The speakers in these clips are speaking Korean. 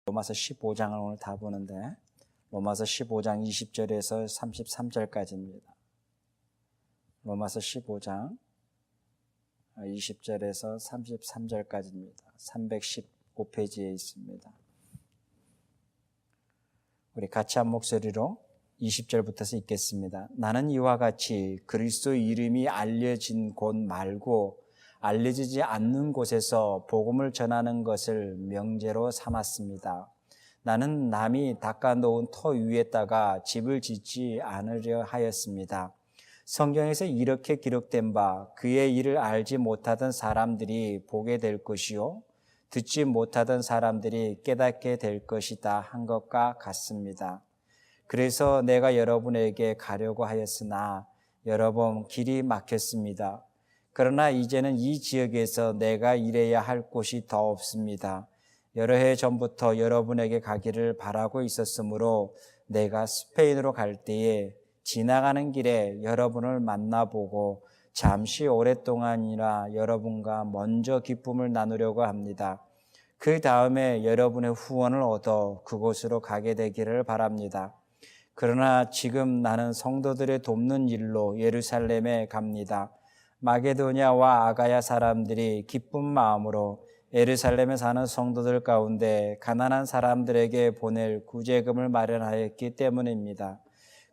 로마서 15장을 오늘 다 보는데 로마서 15장 20절에서 33절까지입니다. 로마서 15장 20절에서 33절까지입니다. 315페이지에 있습니다. 우리 같이 한 목소리로 20절부터서 읽겠습니다. 나는 이와 같이 그리스도 이름이 알려진 곳 말고 알려지지 않는 곳에서 복음을 전하는 것을 명제로 삼았습니다. 나는 남이 닦아놓은 터 위에다가 집을 짓지 않으려 하였습니다. 성경에서 이렇게 기록된 바 그의 일을 알지 못하던 사람들이 보게 될 것이요 듣지 못하던 사람들이 깨닫게 될 것이다 한 것과 같습니다. 그래서 내가 여러분에게 가려고 하였으나 여러 번 길이 막혔습니다. 그러나 이제는 이 지역에서 내가 일해야 할 곳이 더 없습니다. 여러 해 전부터 여러분에게 가기를 바라고 있었으므로 내가 스페인으로 갈 때에 지나가는 길에 여러분을 만나보고 잠시 오랫동안이나 여러분과 먼저 기쁨을 나누려고 합니다. 그 다음에 여러분의 후원을 얻어 그곳으로 가게 되기를 바랍니다. 그러나 지금 나는 성도들의 돕는 일로 예루살렘에 갑니다. 마게도냐와 아가야 사람들이 기쁜 마음으로 예루살렘에 사는 성도들 가운데 가난한 사람들에게 보낼 구제금을 마련하였기 때문입니다.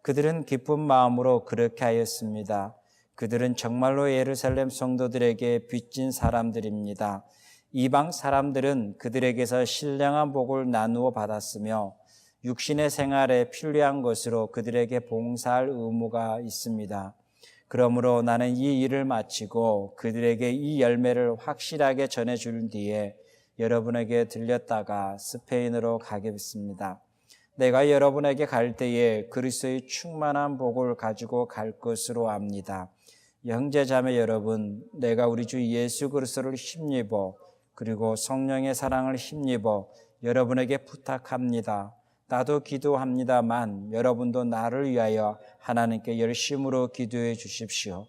그들은 기쁜 마음으로 그렇게 하였습니다. 그들은 정말로 예루살렘 성도들에게 빚진 사람들입니다. 이방 사람들은 그들에게서 신령한 복을 나누어 받았으며 육신의 생활에 필요한 것으로 그들에게 봉사할 의무가 있습니다. 그러므로 나는 이 일을 마치고 그들에게 이 열매를 확실하게 전해줄 뒤에 여러분에게 들렸다가 스페인으로 가겠습니다. 내가 여러분에게 갈 때에 그리스도의 충만한 복을 가지고 갈 것으로 압니다. 형제 자매 여러분, 내가 우리 주 예수 그리스도를 힘입어 그리고 성령의 사랑을 힘입어 여러분에게 부탁합니다. 나도 기도합니다만 여러분도 나를 위하여 하나님께 열심으로 기도해 주십시오.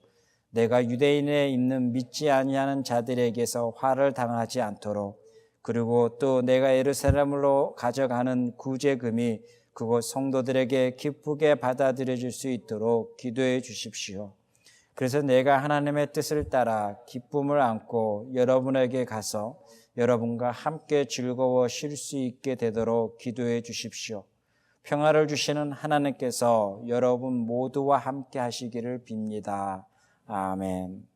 내가 유대인에 있는 믿지 아니하는 자들에게서 화를 당하지 않도록, 그리고 또 내가 예루살렘으로 가져가는 구제금이 그곳 성도들에게 기쁘게 받아들여질 수 있도록 기도해 주십시오. 그래서 내가 하나님의 뜻을 따라 기쁨을 안고 여러분에게 가서 여러분과 함께 즐거워 쉴 수 있게 되도록 기도해 주십시오. 평화를 주시는 하나님께서 여러분 모두와 함께 하시기를 빕니다. 아멘.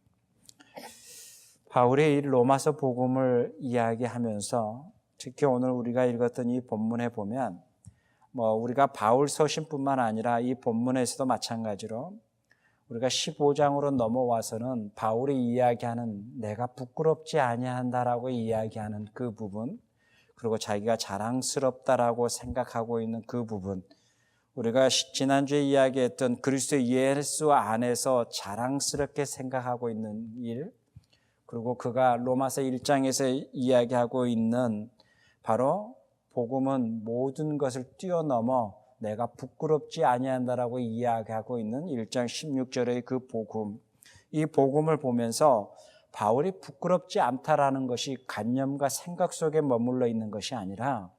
바울이 로마서 복음을 이야기하면서 특히 오늘 우리가 읽었던 이 본문에 보면 우리가 바울 서신뿐만 아니라 이 본문에서도 마찬가지로 우리가 15장으로 넘어와서는 바울이 이야기하는 내가 부끄럽지 아니한다라고 이야기하는 그 부분, 그리고 자기가 자랑스럽다라고 생각하고 있는 그 부분, 우리가 지난주에 이야기했던 그리스도 예수 안에서 자랑스럽게 생각하고 있는 일, 그리고 그가 로마서 1장에서 이야기하고 있는 바로 복음은 모든 것을 뛰어넘어 내가 부끄럽지 아니한다라고 이야기하고 있는 1장 16절의 그 복음, 이 복음을 보면서 바울이 부끄럽지 않다라는 것이 관념과 생각 속에 머물러 있는 것이 아니라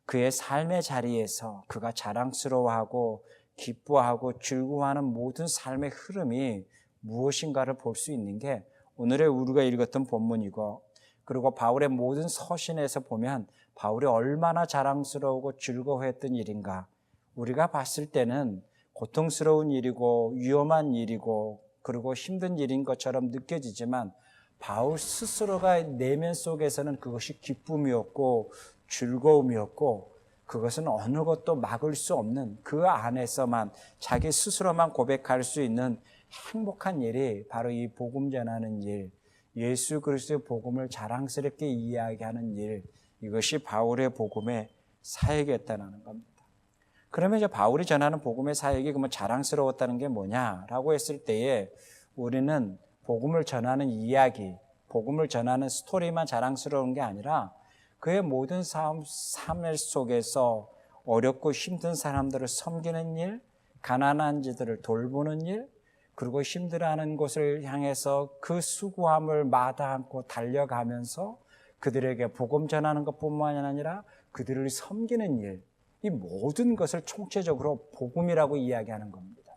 그의 삶의 자리에서 그가 자랑스러워하고 기뻐하고 즐거워하는 모든 삶의 흐름이 무엇인가를 볼 수 있는 게 오늘의 우리가 읽었던 본문이고, 그리고 바울의 모든 서신에서 보면 바울이 얼마나 자랑스러우고 즐거워했던 일인가, 우리가 봤을 때는 고통스러운 일이고 위험한 일이고 그리고 힘든 일인 것처럼 느껴지지만 바울 스스로가 내면 속에서는 그것이 기쁨이었고 즐거움이었고 그것은 어느 것도 막을 수 없는 그 안에서만 자기 스스로만 고백할 수 있는 행복한 일이 바로 이 복음 전하는 일, 예수 그리스도의 복음을 자랑스럽게 이야기하는 일, 이것이 바울의 복음의 사역이었다는 겁니다. 그러면 이제 바울이 전하는 복음의 사역이 그러면 자랑스러웠다는 게 뭐냐라고 했을 때에 우리는 복음을 전하는 이야기, 복음을 전하는 스토리만 자랑스러운 게 아니라 그의 모든 삶 속에서 어렵고 힘든 사람들을 섬기는 일, 가난한 자들을 돌보는 일, 그리고 힘들어하는 곳을 향해서 그 수고함을 마다않고 달려가면서 그들에게 복음 전하는 것뿐만 아니라 그들을 섬기는 일, 이 모든 것을 총체적으로 복음이라고 이야기하는 겁니다.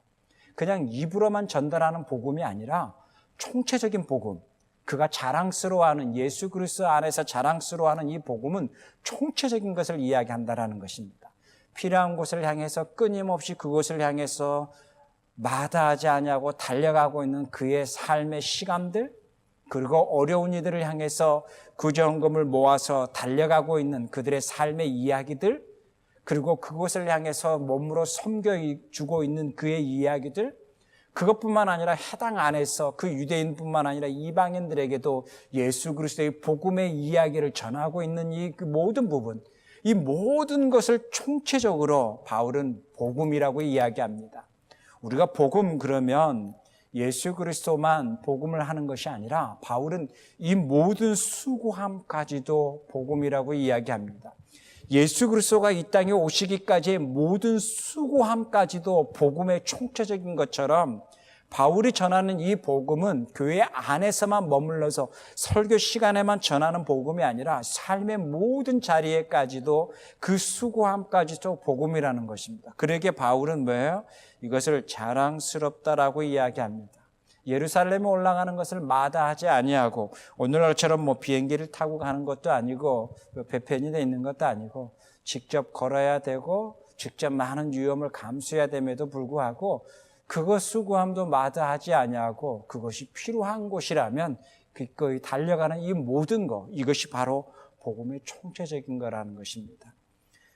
그냥 입으로만 전달하는 복음이 아니라 총체적인 복음, 그가 자랑스러워하는 예수 그리스도 안에서 자랑스러워하는 이 복음은 총체적인 것을 이야기한다라는 것입니다. 필요한 곳을 향해서 끊임없이 그곳을 향해서 마다하지 아니하고 달려가고 있는 그의 삶의 시간들, 그리고 어려운 이들을 향해서 구정금을 모아서 달려가고 있는 그들의 삶의 이야기들, 그리고 그곳을 향해서 몸으로 섬겨주고 있는 그의 이야기들, 그것뿐만 아니라 해당 안에서 그 유대인뿐만 아니라 이방인들에게도 예수 그리스도의 복음의 이야기를 전하고 있는 이 모든 부분, 이 모든 것을 총체적으로 바울은 복음이라고 이야기합니다. 우리가 복음 그러면 예수 그리스도만 복음을 하는 것이 아니라 바울은 이 모든 수고함까지도 복음이라고 이야기합니다. 예수 그리스도가 이 땅에 오시기까지의 모든 수고함까지도 복음의 총체적인 것처럼 바울이 전하는 이 복음은 교회 안에서만 머물러서 설교 시간에만 전하는 복음이 아니라 삶의 모든 자리에까지도 그 수고함까지도 복음이라는 것입니다. 그러기에 바울은 뭐예요? 이것을 자랑스럽다라고 이야기합니다. 예루살렘에 올라가는 것을 마다하지 아니하고 오늘날처럼 비행기를 타고 가는 것도 아니고 배편이 돼 있는 것도 아니고 직접 걸어야 되고 직접 많은 위험을 감수해야 됨에도 불구하고 그것 수고함도 마다하지 아니하고 그것이 필요한 곳이라면 기꺼이 달려가는 이 모든 것, 이것이 바로 복음의 총체적인 거라는 것입니다.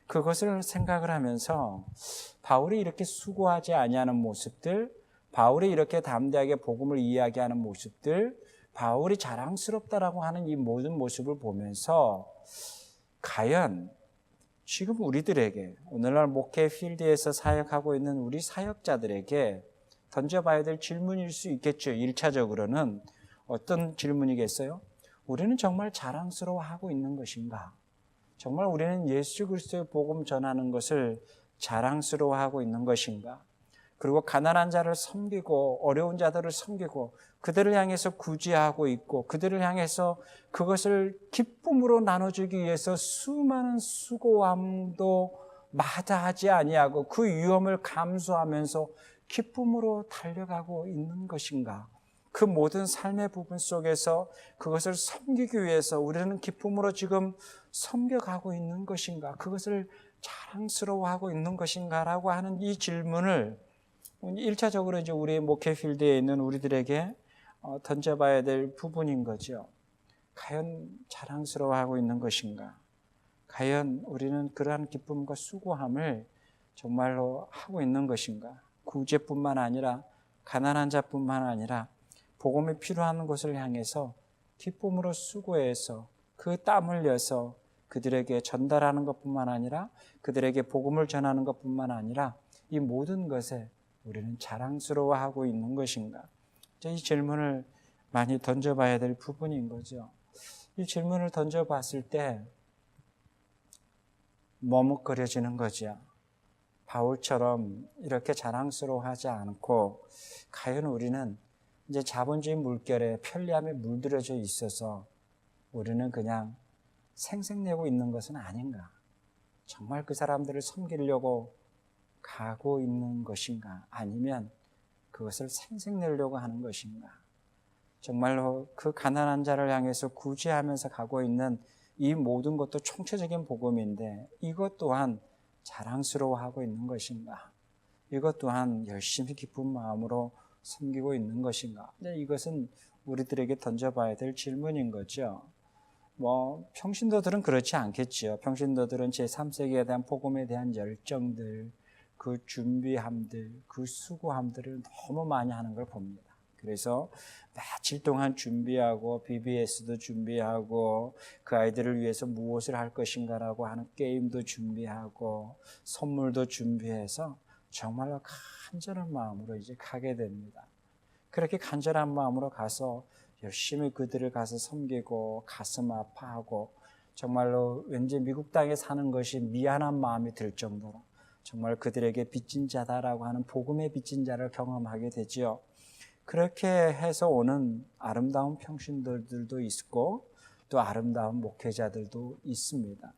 그것을 생각을 하면서 바울이 이렇게 수고하지 아니하는 모습들, 바울이 이렇게 담대하게 복음을 이야기하는 모습들, 바울이 자랑스럽다라고 하는 이 모든 모습을 보면서 과연 지금 우리들에게 오늘날 목회 필드에서 사역하고 있는 우리 사역자들에게 던져봐야 될 질문일 수 있겠죠. 1차적으로는 어떤 질문이겠어요? 우리는 정말 자랑스러워하고 있는 것인가? 정말 우리는 예수 그리스도의 복음 전하는 것을 자랑스러워하고 있는 것인가? 그리고 가난한 자를 섬기고 어려운 자들을 섬기고 그들을 향해서 구제하고 있고 그들을 향해서 그것을 기쁨으로 나눠주기 위해서 수많은 수고함도 마다하지 아니하고 그 위험을 감수하면서 기쁨으로 달려가고 있는 것인가? 그 모든 삶의 부분 속에서 그것을 섬기기 위해서 우리는 기쁨으로 지금 섬겨가고 있는 것인가? 그것을 자랑스러워하고 있는 것인가라고 하는 이 질문을 1차적으로 이제 우리의 목회 필드에 있는 우리들에게 던져봐야 될 부분인 거죠. 과연 자랑스러워하고 있는 것인가? 과연 우리는 그러한 기쁨과 수고함을 정말로 하고 있는 것인가? 구제뿐만 아니라 가난한 자뿐만 아니라 복음이 필요한 곳을 향해서 기쁨으로 수고해서 그 땀 흘려서 그들에게 전달하는 것뿐만 아니라 그들에게 복음을 전하는 것뿐만 아니라 이 모든 것에 우리는 자랑스러워하고 있는 것인가? 이 질문을 많이 던져봐야 될 부분인 거죠. 이 질문을 던져봤을 때 머뭇거려지는 거죠. 바울처럼 이렇게 자랑스러워하지 않고 과연 우리는 이제 자본주의 물결에 편리함에 물들여져 있어서 우리는 그냥 생색내고 있는 것은 아닌가? 정말 그 사람들을 섬기려고 가고 있는 것인가? 아니면 그것을 생색내려고 하는 것인가? 정말로 그 가난한 자를 향해서 구제하면서 가고 있는 이 모든 것도 총체적인 복음인데 이것 또한 자랑스러워하고 있는 것인가? 이것 또한 열심히 기쁜 마음으로 섬기고 있는 것인가? 이것은 우리들에게 던져봐야 될 질문인 거죠. 평신도들은 그렇지 않겠지요. 평신도들은 제3세기에 대한 복음에 대한 열정들, 그 준비함들, 그 수고함들을 너무 많이 하는 걸 봅니다. 그래서 며칠 동안 준비하고 BBS도 준비하고 그 아이들을 위해서 무엇을 할 것인가라고 하는 게임도 준비하고 선물도 준비해서 정말로 간절한 마음으로 이제 가게 됩니다. 그렇게 간절한 마음으로 가서 열심히 그들을 가서 섬기고 가슴 아파하고 정말로 왠지 미국 땅에 사는 것이 미안한 마음이 들 정도로 정말 그들에게 빚진 자다라고 하는 복음의 빚진 자를 경험하게 되지요. 그렇게 해서 오는 아름다운 평신도들도 있고 또 아름다운 목회자들도 있습니다.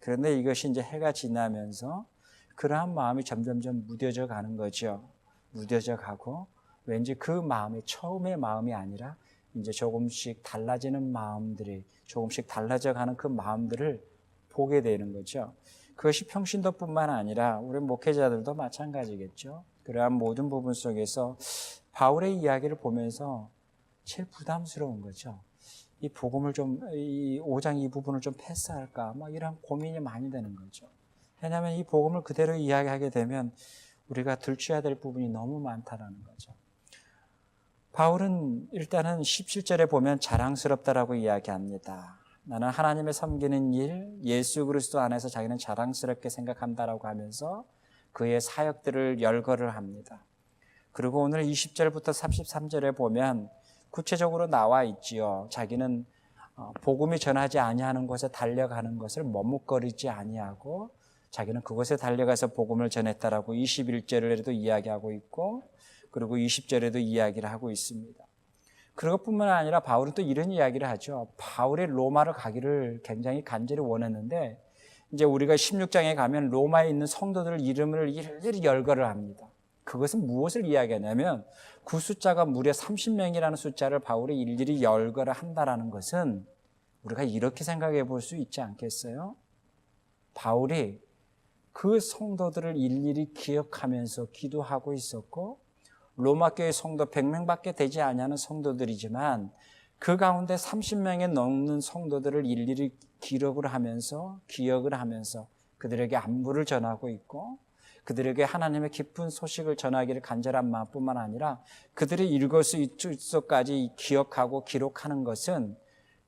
그런데 이것이 이제 해가 지나면서 그러한 마음이 점점점 무뎌져 가는 거죠. 무뎌져 가고 왠지 그 마음이 처음의 마음이 아니라 이제 조금씩 달라지는 마음들이 조금씩 달라져 가는 그 마음들을 보게 되는 거죠. 그것이 평신도뿐만 아니라 우리 목회자들도 마찬가지겠죠. 그러한 모든 부분 속에서 바울의 이야기를 보면서 제일 부담스러운 거죠. 이 복음을 좀, 이 5장 이 부분을 좀 패스할까? 막 이런 고민이 많이 되는 거죠. 왜냐하면 이 복음을 그대로 이야기하게 되면 우리가 들춰야 될 부분이 너무 많다라는 거죠. 바울은 일단은 17절에 보면 자랑스럽다라고 이야기합니다. 나는 하나님의 섬기는 일, 예수 그리스도 안에서 자기는 자랑스럽게 생각한다라고 하면서 그의 사역들을 열거를 합니다. 그리고 오늘 20절부터 33절에 보면 구체적으로 나와 있지요. 자기는 복음이 전하지 아니하는 곳에 달려가는 것을 머뭇거리지 아니하고 자기는 그곳에 달려가서 복음을 전했다라고 21절에도 이야기하고 있고 그리고 20절에도 이야기를 하고 있습니다. 그것뿐만 아니라 바울은 또 이런 이야기를 하죠. 바울이 로마를 가기를 굉장히 간절히 원했는데 이제 우리가 16장에 가면 로마에 있는 성도들 이름을 일일이 열거를 합니다. 그것은 무엇을 이야기하냐면 그 숫자가 무려 30명이라는 숫자를 바울이 일일이 열거를 한다라는 것은 우리가 이렇게 생각해 볼 수 있지 않겠어요? 바울이 그 성도들을 일일이 기억하면서 기도하고 있었고 로마 교회 성도 100명밖에 되지 아니하는 성도들이지만 그 가운데 30명에 넘는 성도들을 일일이 기록을 하면서 기억을 하면서 그들에게 안부를 전하고 있고 그들에게 하나님의 기쁜 소식을 전하기를 간절한 마음뿐만 아니라 그들이 일거수일투족까지 기억하고 기록하는 것은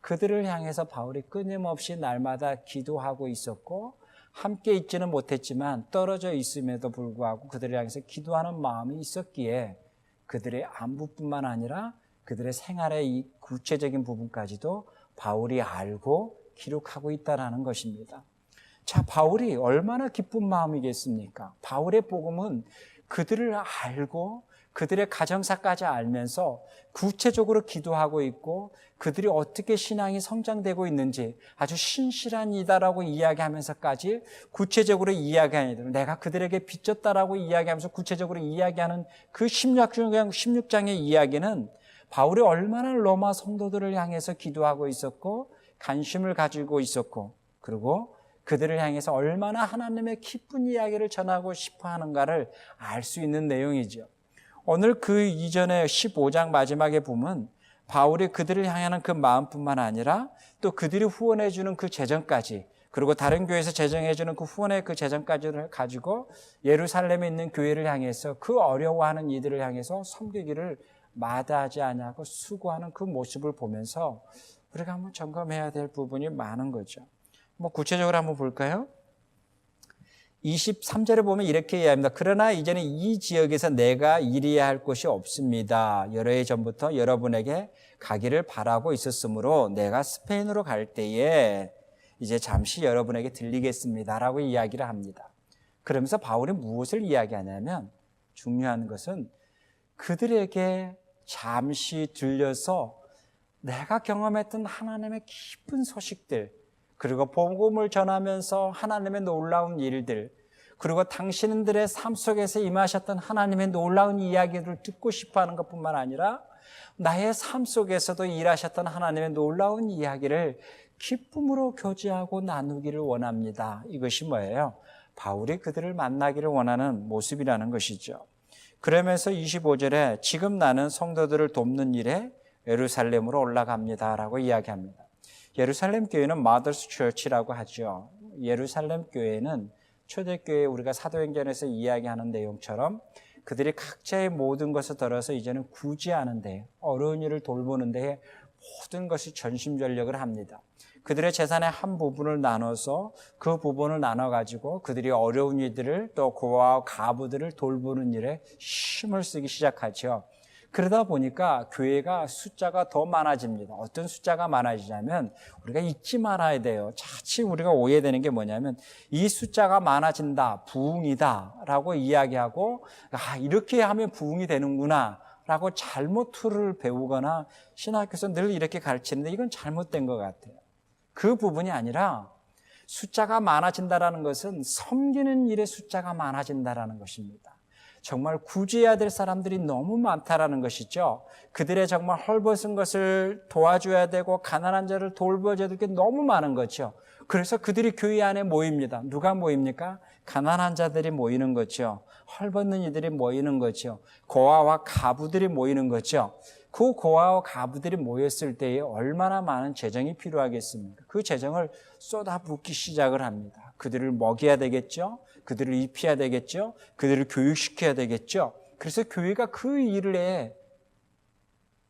그들을 향해서 바울이 끊임없이 날마다 기도하고 있었고 함께 있지는 못했지만 떨어져 있음에도 불구하고 그들을 향해서 기도하는 마음이 있었기에 그들의 안부뿐만 아니라 그들의 생활의 이 구체적인 부분까지도 바울이 알고 기록하고 있다는 것입니다. 자, 바울이 얼마나 기쁜 마음이겠습니까? 바울의 복음은 그들을 알고 그들의 가정사까지 알면서 구체적으로 기도하고 있고 그들이 어떻게 신앙이 성장되고 있는지 아주 신실한 이다라고 이야기하면서까지 구체적으로 이야기하는 내가 그들에게 빚졌다라고 이야기하면서 구체적으로 이야기하는 그 16장의 이야기는 바울이 얼마나 로마 성도들을 향해서 기도하고 있었고 관심을 가지고 있었고 그리고 그들을 향해서 얼마나 하나님의 기쁜 이야기를 전하고 싶어 하는가를 알 수 있는 내용이죠. 오늘 그 이전에 15장 마지막에 보면 바울이 그들을 향하는 그 마음뿐만 아니라 또 그들이 후원해 주는 그 재정까지 그리고 다른 교회에서 재정해 주는 그 후원의 그 재정까지를 가지고 예루살렘에 있는 교회를 향해서 그 어려워하는 이들을 향해서 섬기기를 마다하지 아니하고 수고하는 그 모습을 보면서 우리가 한번 점검해야 될 부분이 많은 거죠. 구체적으로 한번 볼까요? 23절에 보면 이렇게 이야기합니다. 그러나 이제는 이 지역에서 내가 일해야 할 곳이 없습니다. 여러 해 전부터 여러분에게 가기를 바라고 있었으므로 내가 스페인으로 갈 때에 이제 잠시 여러분에게 들리겠습니다. 라고 이야기를 합니다. 그러면서 바울이 무엇을 이야기하냐면 중요한 것은 그들에게 잠시 들려서 내가 경험했던 하나님의 기쁜 소식들 그리고 복음을 전하면서 하나님의 놀라운 일들 그리고 당신들의 삶 속에서 임하셨던 하나님의 놀라운 이야기를 듣고 싶어하는 것뿐만 아니라 나의 삶 속에서도 일하셨던 하나님의 놀라운 이야기를 기쁨으로 교제하고 나누기를 원합니다. 이것이 뭐예요? 바울이 그들을 만나기를 원하는 모습이라는 것이죠. 그러면서 25절에 지금 나는 성도들을 돕는 일에 예루살렘으로 올라갑니다. 라고 이야기합니다. 예루살렘 교회는 Mother's Church라고 하죠. 예루살렘 교회는 초대교회 우리가 사도행전에서 이야기하는 내용처럼 그들이 각자의 모든 것을 들어서 이제는 구제하는 데 어려운 일을 돌보는 데에 모든 것이 전심전력을 합니다. 그들의 재산의 한 부분을 나눠서 그 부분을 나눠가지고 그들이 어려운 이들을 또 고아와 가부들을 돌보는 일에 힘을 쓰기 시작하죠. 그러다 보니까 교회가 숫자가 더 많아집니다. 어떤 숫자가 많아지냐면 우리가 잊지 말아야 돼요. 자칫 우리가 오해되는 게 뭐냐면 이 숫자가 많아진다, 부흥이다 라고 이야기하고 이렇게 하면 부흥이 되는구나 라고 잘못 툴을 배우거나 신학교에서 늘 이렇게 가르치는데 이건 잘못된 것 같아요. 그 부분이 아니라 숫자가 많아진다라는 것은 섬기는 일의 숫자가 많아진다라는 것입니다. 정말 구제해야 될 사람들이 너무 많다라는 것이죠. 그들의 정말 헐벗은 것을 도와줘야 되고 가난한 자를 돌봐줘야 될 게 너무 많은 거죠. 그래서 그들이 교회 안에 모입니다. 누가 모입니까? 가난한 자들이 모이는 거죠. 헐벗는 이들이 모이는 거죠. 고아와 가부들이 모이는 거죠. 그 고아와 가부들이 모였을 때에 얼마나 많은 재정이 필요하겠습니까? 그 재정을 쏟아붓기 시작을 합니다. 그들을 먹여야 되겠죠. 그들을 입혀야 되겠죠. 그들을 교육시켜야 되겠죠. 그래서 교회가 그 일에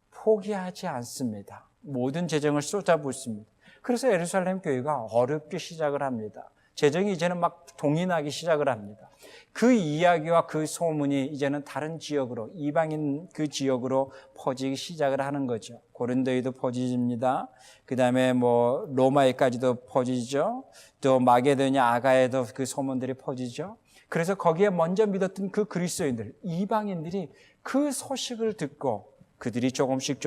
포기하지 않습니다. 모든 재정을 쏟아붓습니다. 그래서 예루살렘 교회가 어렵게 시작을 합니다. 재정이 이제는 막 동이 나기 시작을 합니다. 그 이야기와 그 소문이 이제는 다른 지역으로, 이방인 그 지역으로 퍼지기 시작을 하는 거죠. 고린도에도 퍼집니다. 그 다음에 로마에까지도 퍼지죠. 또 마게도냐, 아가에도 그 소문들이 퍼지죠. 그래서 거기에 먼저 믿었던 그 그리스도인들, 이방인들이 그 소식을 듣고 그들이 조금씩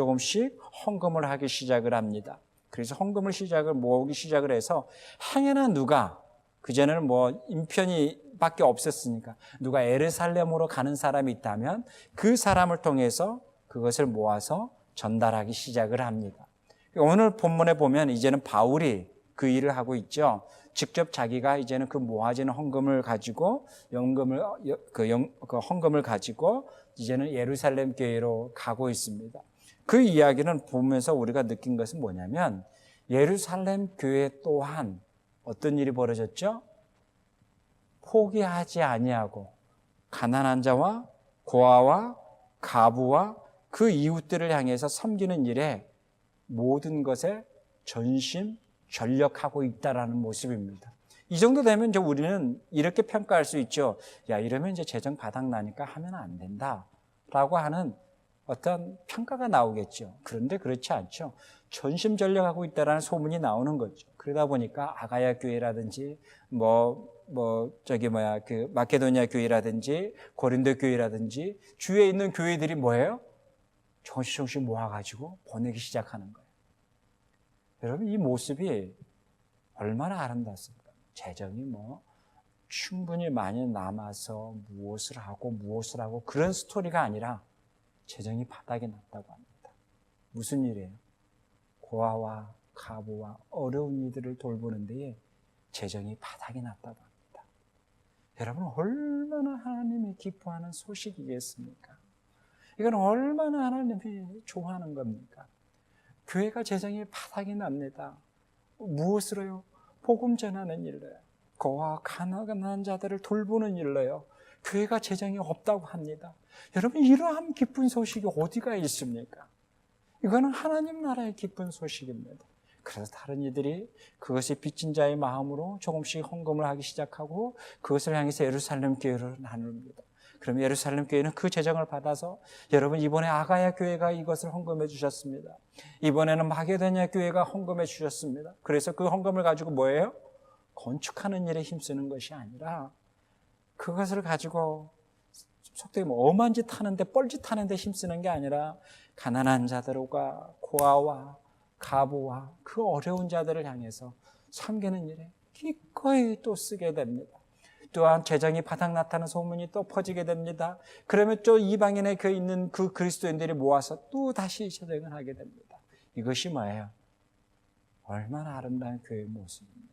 헌금을 하기 시작을 합니다. 그래서 헌금을 모으기 시작을 해서 행여나 누가, 그전에는 인편이 밖에 없었으니까 누가 예루살렘으로 가는 사람이 있다면 그 사람을 통해서 그것을 모아서 전달하기 시작을 합니다. 오늘 본문에 보면 이제는 바울이 그 일을 하고 있죠. 직접 자기가 이제는 그 모아지는 헌금을 가지고 헌금을 가지고 이제는 예루살렘 교회로 가고 있습니다. 그 이야기는 보면서 우리가 느낀 것은 뭐냐면 예루살렘 교회 또한 어떤 일이 벌어졌죠? 포기하지 아니하고 가난한 자와 고아와 가부와 그 이웃들을 향해서 섬기는 일에 모든 것에 전심전력하고 있다라는 모습입니다. 이 정도 되면 이제 우리는 이렇게 평가할 수 있죠. 야, 이러면 이제 재정 바닥 나니까 하면 안 된다라고 하는 어떤 평가가 나오겠죠. 그런데 그렇지 않죠. 전심전력하고 있다라는 소문이 나오는 거죠. 그러다 보니까 아가야 교회라든지 그 마케도니아 교회라든지 고린도 교회라든지 주위에 있는 교회들이 뭐예요? 조금씩 모아가지고 보내기 시작하는 거예요. 여러분, 이 모습이 얼마나 아름답습니까? 재정이 충분히 많이 남아서 무엇을 하고 그런 스토리가 아니라 재정이 바닥에 났다고 합니다. 무슨 일이에요? 고아와 가부와 어려운 이들을 돌보는 데에 재정이 바닥에 났다고 합니다. 여러분, 얼마나 하나님이 기뻐하는 소식이겠습니까? 이건 얼마나 하나님이 좋아하는 겁니까? 교회가 재정이 바닥이 납니다. 무엇으로요? 복음 전하는 일로요. 고아 가난한 자들을 돌보는 일로요. 교회가 재정이 없다고 합니다. 여러분, 이러한 기쁜 소식이 어디가 있습니까? 이거는 하나님 나라의 기쁜 소식입니다. 그래서 다른 이들이 그것이 빚진 자의 마음으로 조금씩 헌금을 하기 시작하고 그것을 향해서 예루살렘 교회를 나눕니다. 그럼 예루살렘 교회는 그 재정을 받아서 여러분, 이번에 아가야 교회가 이것을 헌금해 주셨습니다. 이번에는 마게도냐 교회가 헌금해 주셨습니다. 그래서 그 헌금을 가지고 뭐예요? 건축하는 일에 힘쓰는 것이 아니라 그것을 가지고 속되게 엄한 짓 하는데, 뻘짓 하는데 힘쓰는 게 아니라 가난한 자들과 고아와 가부와 그 어려운 자들을 향해서 섬기는 일에 기꺼이 또 쓰게 됩니다. 또한 재정이 바닥났다는 소문이 또 퍼지게 됩니다. 그러면 또 이방인에 있는 그 그리스도인들이 모아서 또 다시 재정을 하게 됩니다. 이것이 뭐예요? 얼마나 아름다운 교회의 모습입니까?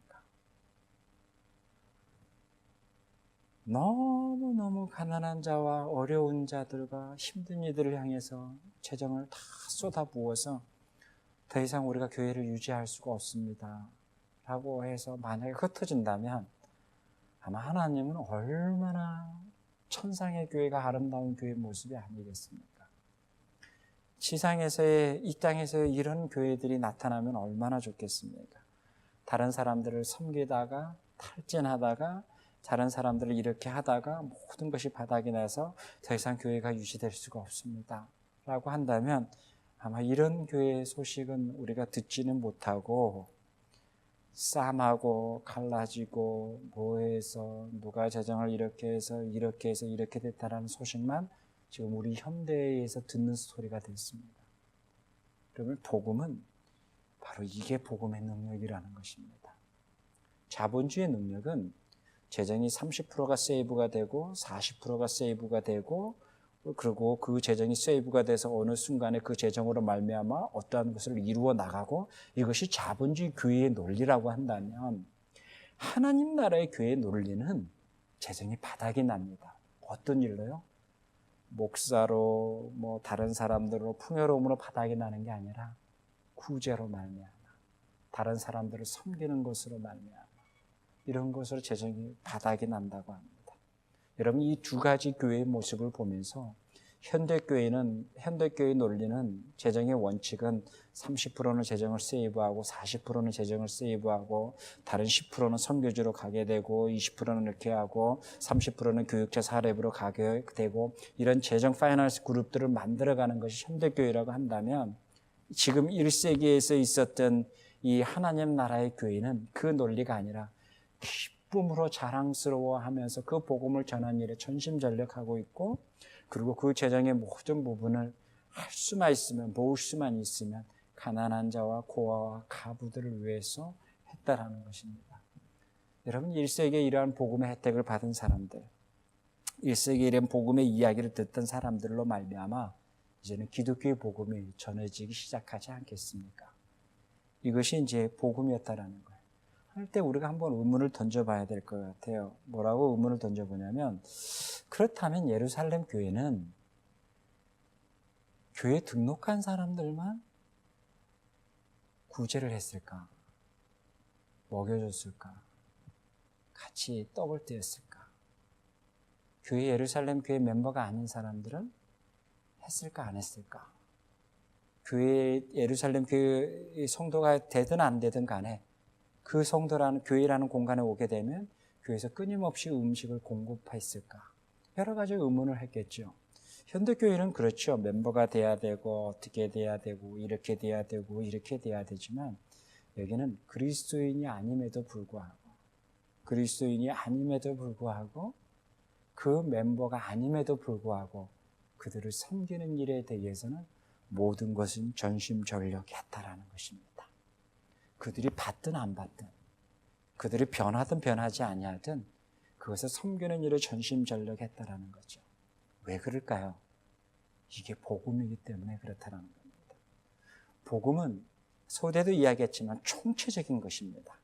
너무너무 가난한 자와 어려운 자들과 힘든 이들을 향해서 재정을 다 쏟아부어서 더 이상 우리가 교회를 유지할 수가 없습니다 라고 해서 만약에 흩어진다면 아마 하나님은 얼마나 천상의 교회가 아름다운 교회의 모습이 아니겠습니까? 이 땅에서의 이런 교회들이 나타나면 얼마나 좋겠습니까? 다른 사람들을 섬기다가 탈진하다가 다른 사람들을 이렇게 하다가 모든 것이 바닥이 나서 더 이상 교회가 유지될 수가 없습니다 라고 한다면 아마 이런 교회의 소식은 우리가 듣지는 못하고 싸움하고 갈라지고 뭐해서 누가 재정을 이렇게 해서 이렇게 됐다라는 소식만 지금 우리 현대에서 듣는 스토리가 됐습니다. 여러분, 복음은 바로 이게 복음의 능력이라는 것입니다. 자본주의 능력은 재정이 30%가 세이브가 되고 40%가 세이브가 되고 그리고 그 재정이 세이브가 돼서 어느 순간에 그 재정으로 말미암아 어떠한 것을 이루어 나가고 이것이 자본주의 교회의 논리라고 한다면 하나님 나라의 교회의 논리는 재정이 바닥이 납니다. 어떤 일로요? 목사로 다른 사람들로 풍요로움으로 바닥이 나는 게 아니라 구제로 말미암아 다른 사람들을 섬기는 것으로 말미암아 이런 것으로 재정이 바닥이 난다고 합니다. 여러분 이 두 가지 교회의 모습을 보면서 현대교회의 논리는 재정의 원칙은 30%는 재정을 세이브하고 40%는 재정을 세이브하고 다른 10%는 선교주로 가게 되고 20%는 이렇게 하고 30%는 교육자 사례부로 가게 되고 이런 재정 파이낸스 그룹들을 만들어가는 것이 현대교회라고 한다면 지금 1세기에서 있었던 이 하나님 나라의 교회는 그 논리가 아니라 기쁨으로 자랑스러워하면서 그 복음을 전하는 일에 전심전력하고 있고 그리고 그 재정의 모든 부분을 할 수만 있으면 모을 수만 있으면 가난한 자와 고아와 가부들을 위해서 했다라는 것입니다. 여러분 1세기에 이러한 복음의 혜택을 받은 사람들 1세기에 이런 복음의 이야기를 듣던 사람들로 말미암아 이제는 기독교의 복음이 전해지기 시작하지 않겠습니까? 이것이 이제 복음이었다라는 거예요. 할 때 우리가 한번 의문을 던져봐야 될 것 같아요. 뭐라고 의문을 던져보냐면 그렇다면 예루살렘 교회는 교회 등록한 사람들만 구제를 했을까? 먹여줬을까? 같이 떡을 떼었을까? 교회 예루살렘 교회 멤버가 아닌 사람들은 했을까 안 했을까? 교회 예루살렘 교회 성도가 되든 안 되든 간에 그 성도라는 교회라는 공간에 오게 되면 교회에서 끊임없이 음식을 공급했을까? 여러 가지 의문을 했겠죠. 현대교회는 그렇죠. 멤버가 돼야 되고 어떻게 돼야 되고 이렇게 돼야 되고 이렇게 돼야 되지만 여기는 그리스도인이 아님에도 불구하고 그 멤버가 아님에도 불구하고 그들을 섬기는 일에 대해서는 모든 것은 전심전력했다라는 것입니다. 그들이 받든 안 받든 그들이 변하든 변하지 아니하든 그것을 섬기는 일에 전심전력했다라는 거죠. 왜 그럴까요? 이게 복음이기 때문에 그렇다는 겁니다. 복음은 소대도 이야기했지만 총체적인 것입니다.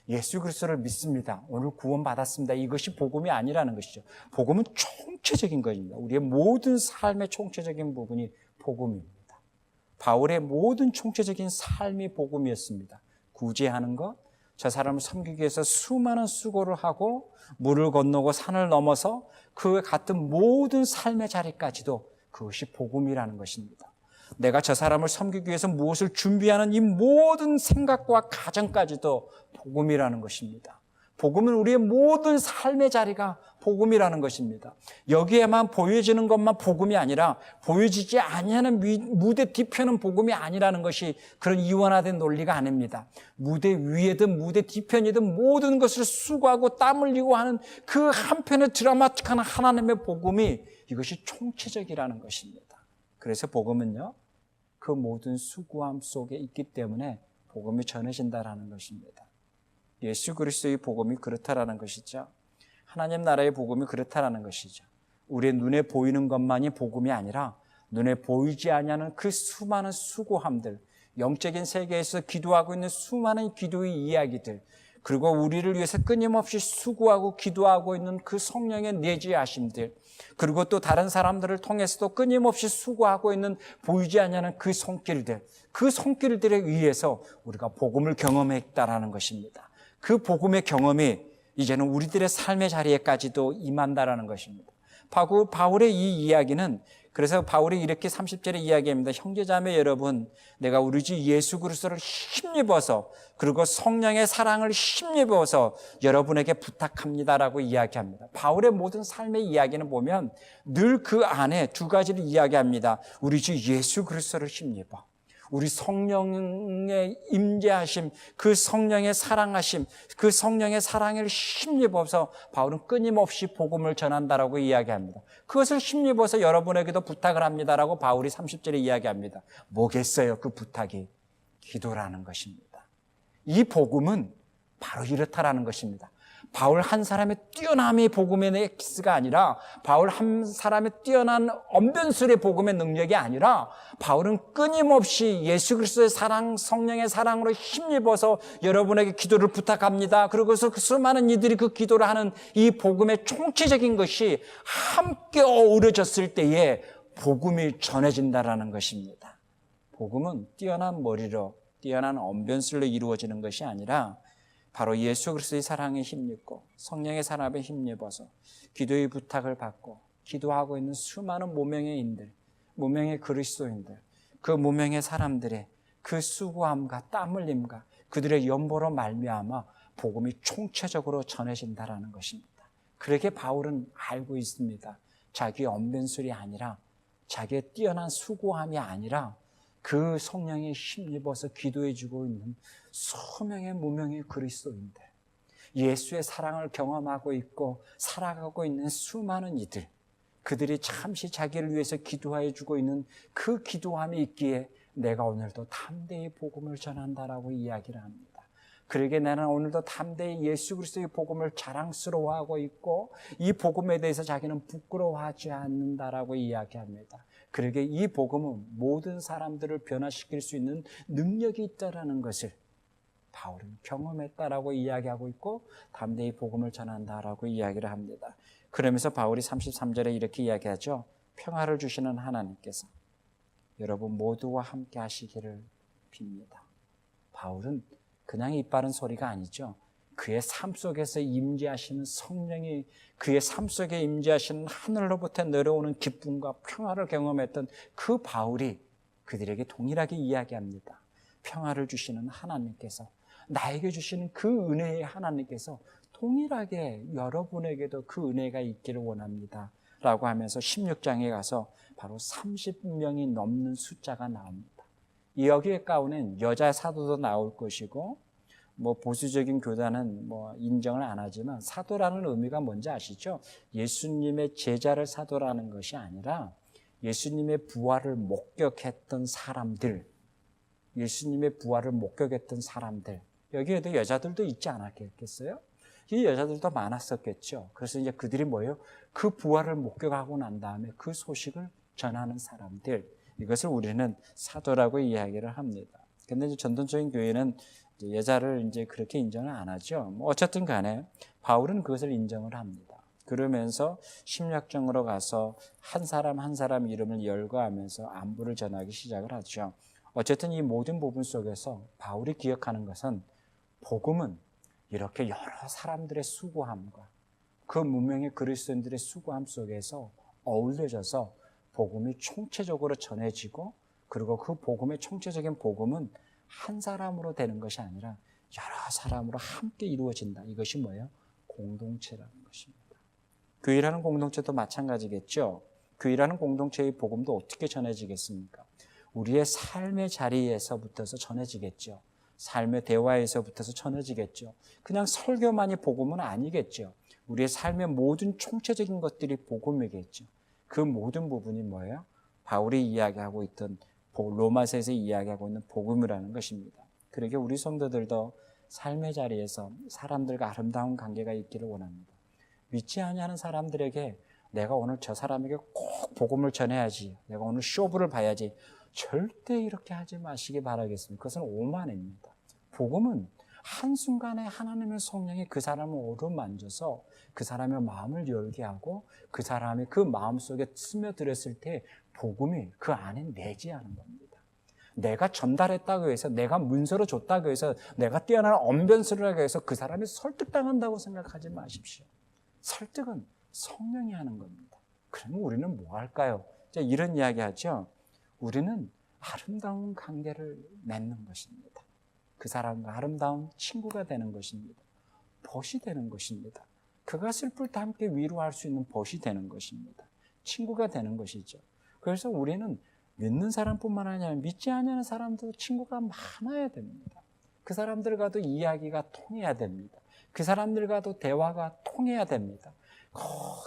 예수 그리스도를 믿습니다. 오늘 구원받았습니다. 이것이 복음이 아니라는 것이죠. 복음은 총체적인 것입니다. 우리의 모든 삶의 총체적인 부분이 복음입니다. 바울의 모든 총체적인 삶이 복음이었습니다. 구제하는 것, 저 사람을 섬기기 위해서 수많은 수고를 하고 물을 건너고 산을 넘어서 그 같은 모든 삶의 자리까지도 그것이 복음이라는 것입니다. 내가 저 사람을 섬기기 위해서 무엇을 준비하는 이 모든 생각과 가정까지도 복음이라는 것입니다. 복음은 우리의 모든 삶의 자리가 복음이라는 것입니다. 여기에만 보여지는 것만 복음이 아니라 보여지지 아니하는 무대 뒤편은 복음이 아니라는 것이 그런 이원화된 논리가 아닙니다. 무대 위에든 무대 뒤편이든 모든 것을 수고하고 땀 흘리고 하는 그 한편의 드라마틱한 하나님의 복음이 이것이 총체적이라는 것입니다. 그래서 복음은요, 그 모든 수고함 속에 있기 때문에 복음이 전해진다라는 것입니다. 예수 그리스도의 복음이 그렇다라는 것이죠. 하나님 나라의 복음이 그렇다라는 것이죠. 우리의 눈에 보이는 것만이 복음이 아니라 눈에 보이지 아니하는 그 수많은 수고함들, 영적인 세계에서 기도하고 있는 수많은 기도의 이야기들, 그리고 우리를 위해서 끊임없이 수고하고 기도하고 있는 그 성령의 내주하심들, 그리고 또 다른 사람들을 통해서도 끊임없이 수고하고 있는 보이지 아니하는 그 손길들, 그 손길들에 의해서 우리가 복음을 경험했다라는 것입니다. 그 복음의 경험이 이제는 우리들의 삶의 자리에까지도 임한다라는 것입니다. 바울의 이 이야기는 그래서 바울이 이렇게 30절에 이야기합니다. 형제자매 여러분, 내가 우리 주 예수 그리스도를 힘입어서 그리고 성령의 사랑을 힘입어서 여러분에게 부탁합니다라고 이야기합니다. 바울의 모든 삶의 이야기는 보면 늘 그 안에 두 가지를 이야기합니다. 우리 주 예수 그리스도를 힘입어. 우리 성령의 임재하심, 그 성령의 사랑하심, 그 성령의 사랑을 힘입어서 바울은 끊임없이 복음을 전한다라고 이야기합니다. 그것을 힘입어서 여러분에게도 부탁을 합니다라고 바울이 30절에 이야기합니다. 뭐겠어요? 그 부탁이 기도라는 것입니다. 이 복음은 바로 이렇다라는 것입니다. 바울 한 사람의 뛰어남의 복음의 엑스가 아니라, 바울 한 사람의 뛰어난 언변술의 복음의 능력이 아니라, 바울은 끊임없이 예수 그리스도의 사랑, 성령의 사랑으로 힘입어서 여러분에게 기도를 부탁합니다. 그리고서 그 수많은 이들이 그 기도를 하는 이 복음의 총체적인 것이 함께 어우러졌을 때에 복음이 전해진다라는 것입니다. 복음은 뛰어난 머리로, 뛰어난 언변술로 이루어지는 것이 아니라 바로 예수 그리스도의 사랑에 힘입고 성령의 사랑에 힘입어서 기도의 부탁을 받고 기도하고 있는 수많은 무명의 인들, 무명의 그리스도인들, 그 무명의 사람들의 그 수고함과 땀 흘림과 그들의 연보로 말미암아 복음이 총체적으로 전해진다라는 것입니다. 그렇게 바울은 알고 있습니다. 자기의 언변술이 아니라, 자기의 뛰어난 수고함이 아니라 그 성령에 힘입어서 기도해주고 있는 수명의 무명의 그리스도인들, 예수의 사랑을 경험하고 있고 살아가고 있는 수많은 이들, 그들이 잠시 자기를 위해서 기도해주고 있는 그 기도함이 있기에 내가 오늘도 담대히 복음을 전한다라고 이야기를 합니다. 그러게 나는 오늘도 담대히 예수 그리스도의 복음을 자랑스러워하고 있고 이 복음에 대해서 자기는 부끄러워하지 않는다라고 이야기합니다. 그러게 이 복음은 모든 사람들을 변화시킬 수 있는 능력이 있다라는 것을 바울은 경험했다라고 이야기하고 있고 담대히 복음을 전한다라고 이야기를 합니다. 그러면서 바울이 33절에 이렇게 이야기하죠. 평화를 주시는 하나님께서 여러분 모두와 함께 하시기를 빕니다. 바울은 그냥 입 바른 소리가 아니죠. 그의 삶 속에서 임재하시는 성령이, 그의 삶 속에 임재하시는 하늘로부터 내려오는 기쁨과 평화를 경험했던 그 바울이 그들에게 동일하게 이야기합니다. 평화를 주시는 하나님께서, 나에게 주시는 그 은혜의 하나님께서 동일하게 여러분에게도 그 은혜가 있기를 원합니다 라고 하면서 16장에 가서 바로 30명이 넘는 숫자가 나옵니다. 여기에 가운데는 여자 사도도 나올 것이고, 보수적인 교단은 인정을 안 하지만 사도라는 의미가 뭔지 아시죠? 예수님의 제자를 사도라는 것이 아니라 예수님의 부활을 목격했던 사람들, 예수님의 부활을 목격했던 사람들, 여기에도 여자들도 있지 않았겠어요? 이 여자들도 많았었겠죠. 그래서 이제 그들이 뭐예요? 그 부활을 목격하고 난 다음에 그 소식을 전하는 사람들, 이것을 우리는 사도라고 이야기를 합니다. 근데 이제 전통적인 교회는 여자를 이제 그렇게 인정을 안 하죠. 어쨌든 간에 바울은 그것을 인정을 합니다. 그러면서 심리학적으로 가서 한 사람 한 사람 이름을 열거하면서 안부를 전하기 시작을 하죠. 어쨌든 이 모든 부분 속에서 바울이 기억하는 것은 복음은 이렇게 여러 사람들의 수고함과 그 무명의 그리스도인들의 수고함 속에서 어울려져서 복음이 총체적으로 전해지고, 그리고 그 복음의 총체적인 복음은 한 사람으로 되는 것이 아니라 여러 사람으로 함께 이루어진다. 이것이 뭐예요? 공동체라는 것입니다. 교회라는 공동체도 마찬가지겠죠. 교회라는 공동체의 복음도 어떻게 전해지겠습니까? 우리의 삶의 자리에서부터서 전해지겠죠. 삶의 대화에서부터서 전해지겠죠. 그냥 설교만이 복음은 아니겠죠. 우리의 삶의 모든 총체적인 것들이 복음이겠죠. 그 모든 부분이 뭐예요? 바울이 이야기하고 있던 로마서에서 이야기하고 있는 복음이라는 것입니다. 그러게 우리 성도들도 삶의 자리에서 사람들과 아름다운 관계가 있기를 원합니다. 믿지 아니하는 사람들에게 내가 오늘 저 사람에게 꼭 복음을 전해야지, 내가 오늘 쇼부를 봐야지, 절대 이렇게 하지 마시기 바라겠습니다. 그것은 오만입니다. 복음은 한순간에 하나님의 성령이 그 사람을 어루만져서 그 사람의 마음을 열게 하고 그 사람이 그 마음속에 스며들었을 때 복음이 그 안에 내재하는 겁니다. 내가 전달했다고 해서, 내가 문서로 줬다고 해서, 내가 뛰어난 언변술을 하고 해서 그 사람이 설득당한다고 생각하지 마십시오. 설득은 성령이 하는 겁니다. 그러면 우리는 뭐 할까요? 이런 이야기 하죠. 우리는 아름다운 관계를 맺는 것입니다. 그 사람과 아름다운 친구가 되는 것입니다. 벗이 되는 것입니다. 그가 슬플 때 함께 위로할 수 있는 벗이 되는 것입니다. 친구가 되는 것이죠. 그래서 우리는 믿는 사람뿐만 아니라 믿지 않는 사람도 친구가 많아야 됩니다. 그 사람들과도 이야기가 통해야 됩니다. 그 사람들과도 대화가 통해야 됩니다.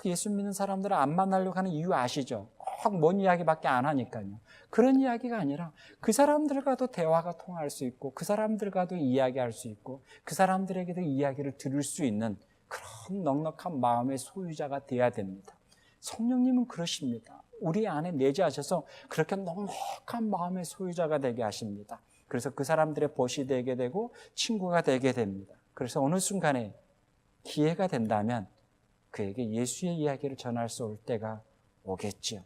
예수 믿는 사람들을 안 만나려고 하는 이유 아시죠? 먼 이야기밖에 안 하니까요. 그런 이야기가 아니라 그 사람들과도 대화가 통할 수 있고 그 사람들과도 이야기할 수 있고 그 사람들에게도 이야기를 들을 수 있는 그런 넉넉한 마음의 소유자가 되어야 됩니다. 성령님은 그러십니다. 우리 안에 내재하셔서 그렇게 넉넉한 마음의 소유자가 되게 하십니다. 그래서 그 사람들의 벗이 되게 되고 친구가 되게 됩니다. 그래서 어느 순간에 기회가 된다면 그에게 예수의 이야기를 전할 수 올 때가 오겠지요.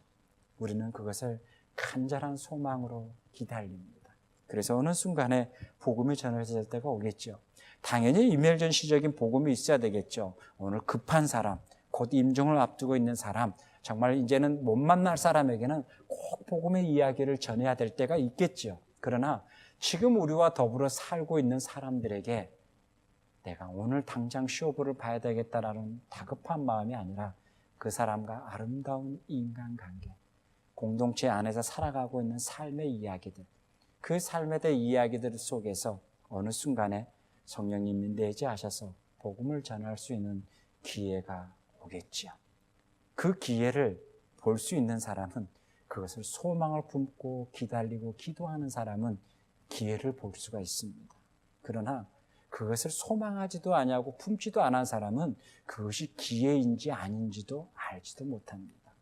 우리는 그것을 간절한 소망으로 기다립니다. 그래서 어느 순간에 복음이 전해질 때가 오겠죠. 당연히 이멜전시적인 복음이 있어야 되겠죠. 오늘 급한 사람, 곧 임종을 앞두고 있는 사람, 정말 이제는 못 만날 사람에게는 꼭 복음의 이야기를 전해야 될 때가 있겠죠. 그러나 지금 우리와 더불어 살고 있는 사람들에게 내가 오늘 당장 쇼부를 봐야 되겠다라는 다급한 마음이 아니라 그 사람과 아름다운 인간관계, 공동체 안에서 살아가고 있는 삶의 이야기들, 그 삶에 대한 이야기들 속에서 어느 순간에 성령님이 내재하셔서 복음을 전할 수 있는 기회가 오겠지요. 그 기회를 볼 수 있는 사람은, 그것을 소망을 품고 기다리고 기도하는 사람은 기회를 볼 수가 있습니다. 그러나 그것을 소망하지도 아니하고 품지도 않은 사람은 그것이 기회인지 아닌지도 알지도 못합니다.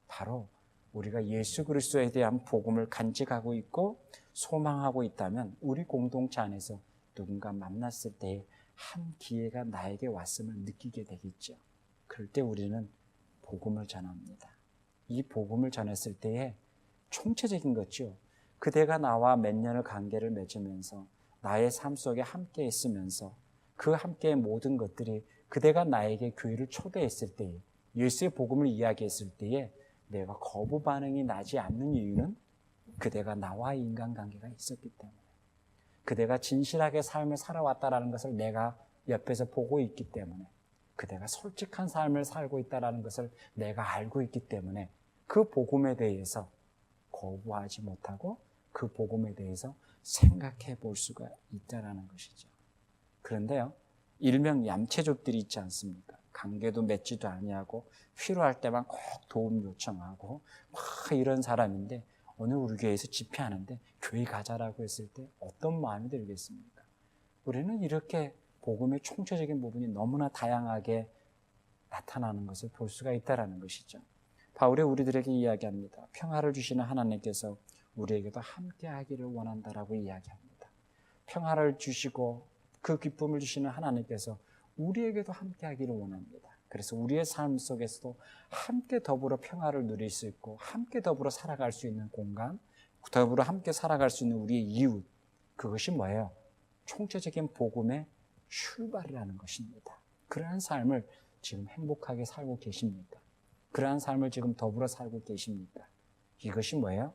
바로 우리가 예수 그리스도에 대한 복음을 간직하고 있고 소망하고 있다면 우리 공동체 안에서 누군가 만났을 때 한 기회가 나에게 왔음을 느끼게 되겠죠. 그럴 때 우리는 복음을 전합니다. 이 복음을 전했을 때에 총체적인 거죠. 그대가 나와 몇 년을 관계를 맺으면서 나의 삶 속에 함께 있으면서 그 함께의 모든 것들이 그대가 나에게 교회를 초대했을 때에, 예수의 복음을 이야기했을 때에 내가 거부 반응이 나지 않는 이유는 그대가 나와의 인간관계가 있었기 때문에, 그대가 진실하게 삶을 살아왔다는 것을 내가 옆에서 보고 있기 때문에, 그대가 솔직한 삶을 살고 있다는 것을 내가 알고 있기 때문에 그 복음에 대해서 거부하지 못하고 그 복음에 대해서 생각해 볼 수가 있다는 것이죠. 그런데요, 일명 얌체족들이 있지 않습니까? 관계도 맺지도 아니하고 필요할 때만 꼭 도움 요청하고 막 이런 사람인데, 오늘 우리 교회에서 집회하는데 교회 가자라고 했을 때 어떤 마음이 들겠습니까? 우리는 이렇게 복음의 총체적인 부분이 너무나 다양하게 나타나는 것을 볼 수가 있다는 것이죠. 바울이 우리들에게 이야기합니다. 평화를 주시는 하나님께서 우리에게도 함께 하기를 원한다라고 이야기합니다. 평화를 주시고 그 기쁨을 주시는 하나님께서 우리에게도 함께 하기를 원합니다. 그래서 우리의 삶 속에서도 함께 더불어 평화를 누릴 수 있고 함께 더불어 살아갈 수 있는 공간, 더불어 함께 살아갈 수 있는 우리의 이웃, 그것이 뭐예요? 총체적인 복음의 출발이라는 것입니다. 그러한 삶을 지금 행복하게 살고 계십니까? 그러한 삶을 지금 더불어 살고 계십니까? 이것이 뭐예요?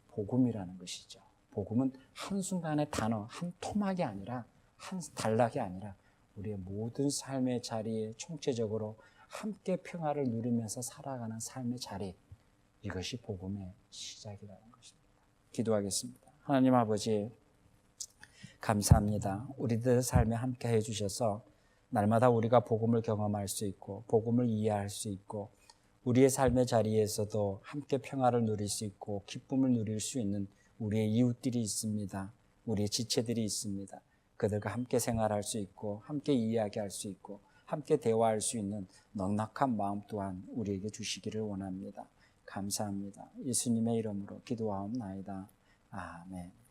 복음이라는 것이죠. 복음은 한순간의 단어, 한 토막이 아니라, 한 단락이 아니라 우리의 모든 삶의 자리에 총체적으로 함께 평화를 누리면서 살아가는 삶의 자리, 이것이 복음의 시작이라는 것입니다. 기도하겠습니다. 하나님 아버지, 감사합니다. 우리들의 삶에 함께 해주셔서 날마다 우리가 복음을 경험할 수 있고 복음을 이해할 수 있고 우리의 삶의 자리에서도 함께 평화를 누릴 수 있고 기쁨을 누릴 수 있는 우리의 이웃들이 있습니다. 우리의 지체들이 있습니다. 그들과 함께 생활할 수 있고 함께 이야기할 수 있고 함께 대화할 수 있는 넉넉한 마음 또한 우리에게 주시기를 원합니다. 감사합니다. 예수님의 이름으로 기도하옵나이다. 아멘.